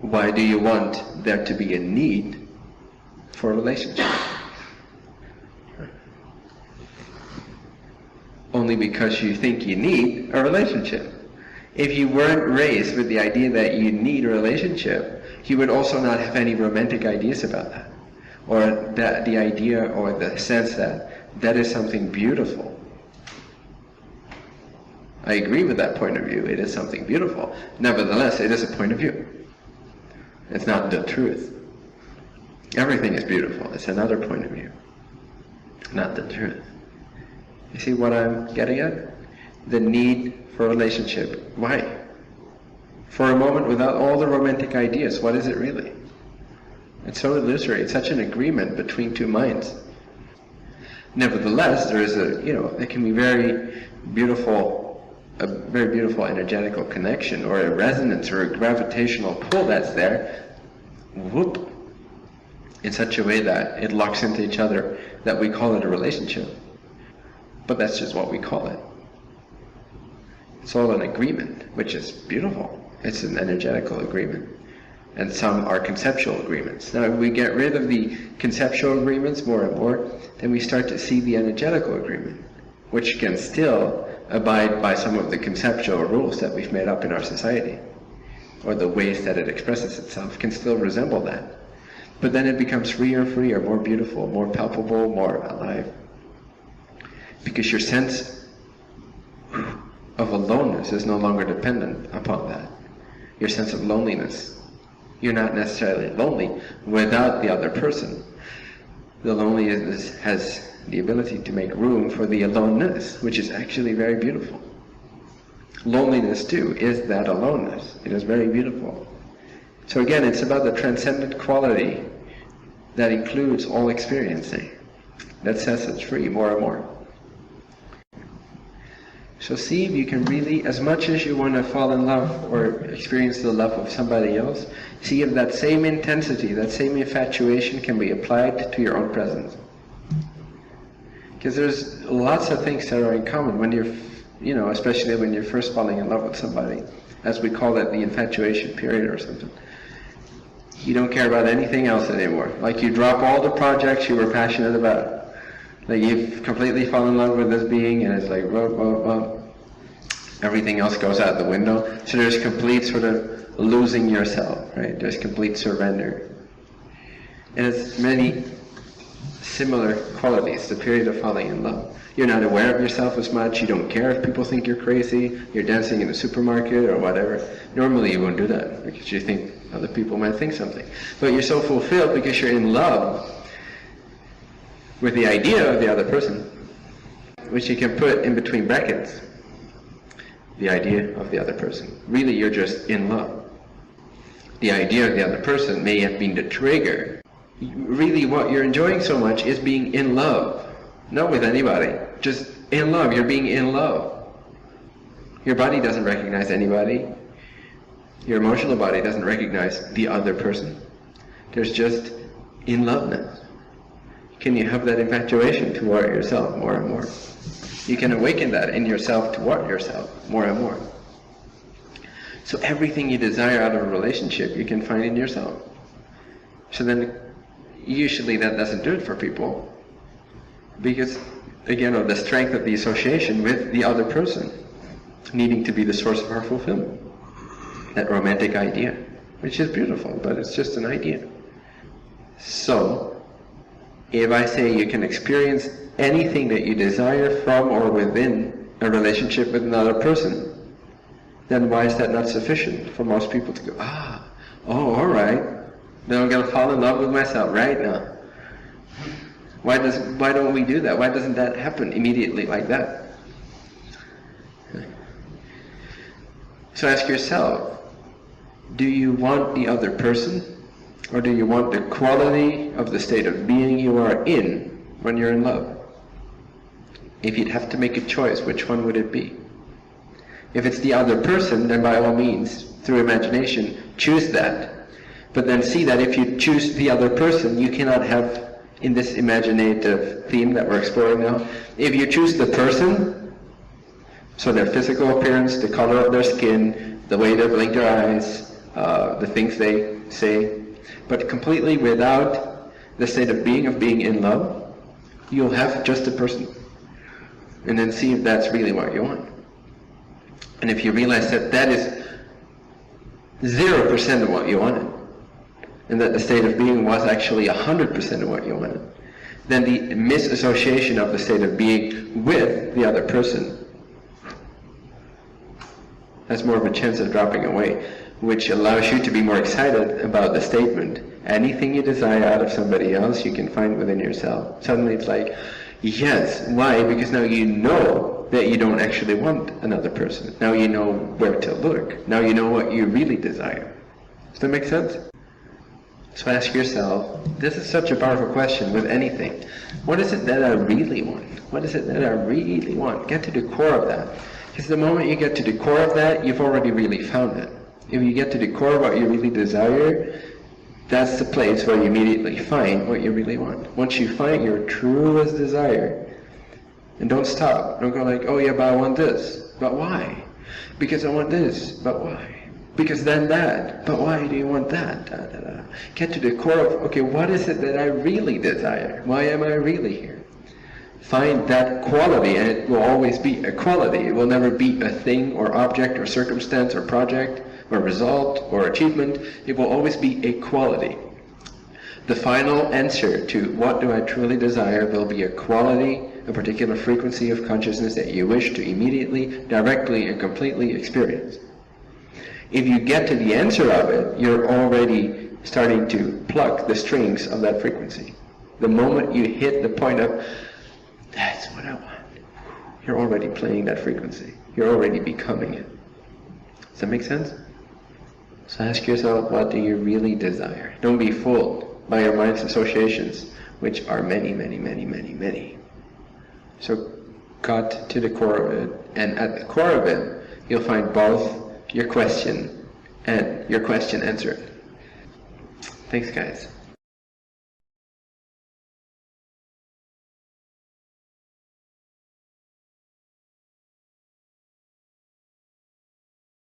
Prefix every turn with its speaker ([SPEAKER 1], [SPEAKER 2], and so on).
[SPEAKER 1] Why do you want there to be a need for a relationship? Only because you think you need a relationship. If you weren't raised with the idea that you need a relationship, you would also not have any romantic ideas about that. Or that the idea or the sense that that is something beautiful. I agree with that point of view. It is something beautiful. Nevertheless, it is a point of view. It's not the truth. Everything is beautiful. It's another point of view, not the truth. You see what I'm getting at? The need for a relationship. Why? For a moment, without all the romantic ideas, what is it really? It's so illusory. It's such an agreement between two minds. Nevertheless, there is there can be a very beautiful energetical connection, or a resonance, or a gravitational pull that's there, whoop, in such a way that it locks into each other, that we call it a relationship. But that's just what we call it. It's all an agreement, which is beautiful. It's an energetical agreement. And some are conceptual agreements. Now, if we get rid of the conceptual agreements more and more, then we start to see the energetical agreement, which can still abide by some of the conceptual rules that we've made up in our society, or the ways that it expresses itself can still resemble that. But then it becomes freer, more beautiful, more palpable, more alive. Because your sense of aloneness is no longer dependent upon that. Your sense of loneliness. You're not necessarily lonely without the other person. The loneliness has the ability to make room for the aloneness, which is actually very beautiful. Loneliness too is that aloneness. It is very beautiful. So again, it's about the transcendent quality that includes all experiencing, that sets us free more and more. So see if you can really, as much as you want to fall in love or experience the love of somebody else, see if that same intensity, that same infatuation can be applied to your own presence. Because there's lots of things that are in common when you're, especially when you're first falling in love with somebody, as we call it, the infatuation period or something. You don't care about anything else anymore. Like you drop all the projects you were passionate about. Like you've completely fallen in love with this being, and it's like, everything else goes out the window. So there's complete sort of losing yourself, right? There's complete surrender. And it's many similar qualities, the period of falling in love. You're not aware of yourself as much, you don't care if people think you're crazy, you're dancing in the supermarket or whatever. Normally you won't do that, because you think other people might think something. But you're so fulfilled because you're in love with the idea of the other person, which you can put in between brackets, the idea of the other person. Really, you're just in love. The idea of the other person may have been the trigger. Really, what you're enjoying so much is being in love. Not with anybody, just in love. You're being in love. Your body doesn't recognize anybody. Your emotional body doesn't recognize the other person. There's just in loveness. Can you have that infatuation toward yourself more and more? You can awaken that in yourself toward yourself more and more. So everything you desire out of a relationship, you can find in yourself. So then, usually that doesn't do it for people, because, again, of the strength of the association with the other person, needing to be the source of our fulfillment. That romantic idea, which is beautiful, but it's just an idea. So, if I say you can experience anything that you desire from or within a relationship with another person, then why is that not sufficient for most people to go, all right, then I'm going to fall in love with myself right now. Why don't we do that? Why doesn't that happen immediately like that? So ask yourself, do you want the other person? Or do you want the quality of the state of being you are in when you're in love? If you'd have to make a choice, which one would it be? If it's the other person, then by all means, through imagination, choose that. But then see that if you choose the other person, you cannot have, in this imaginative theme that we're exploring now, if you choose the person, so their physical appearance, the color of their skin, the way they blink their eyes, the things they say, but completely without the state of being in love, you'll have just a person. And then see if that's really what you want. And if you realize that that is 0% of what you wanted, and that the state of being was actually 100% of what you wanted, then the misassociation of the state of being with the other person has more of a chance of dropping away, which allows you to be more excited about the statement, anything you desire out of somebody else you can find within yourself. Suddenly it's like, yes, why? Because now you know that you don't actually want another person. Now you know where to look. Now you know what you really desire. Does that make sense? So ask yourself, this is such a powerful question with anything. What is it that I really want? What is it that I really want? Get to the core of that. Because the moment you get to the core of that, you've already really found it. If you get to the core of what you really desire, that's the place where you immediately find what you really want. Once you find your truest desire, and don't stop. Don't go like, oh yeah, but I want this. But why? Because I want this. But why? Because then that. But why do you want that? Da, da, da. Get to the core of, okay, what is it that I really desire? Why am I really here? Find that quality, and it will always be a quality. It will never be a thing or object or circumstance or project or result or achievement. It will always be a quality. The final answer to what do I truly desire will be a quality, a particular frequency of consciousness that you wish to immediately, directly, and completely experience. If you get to the answer of it, you're already starting to pluck the strings of that frequency. The moment you hit the point of, that's what I want, you're already playing that frequency. You're already becoming it. Does that make sense? So ask yourself, what do you really desire? Don't be fooled by your mind's associations, which are many, many, many, many, many. So cut to the core of it, and at the core of it, you'll find both your question and your question answered. Thanks, guys.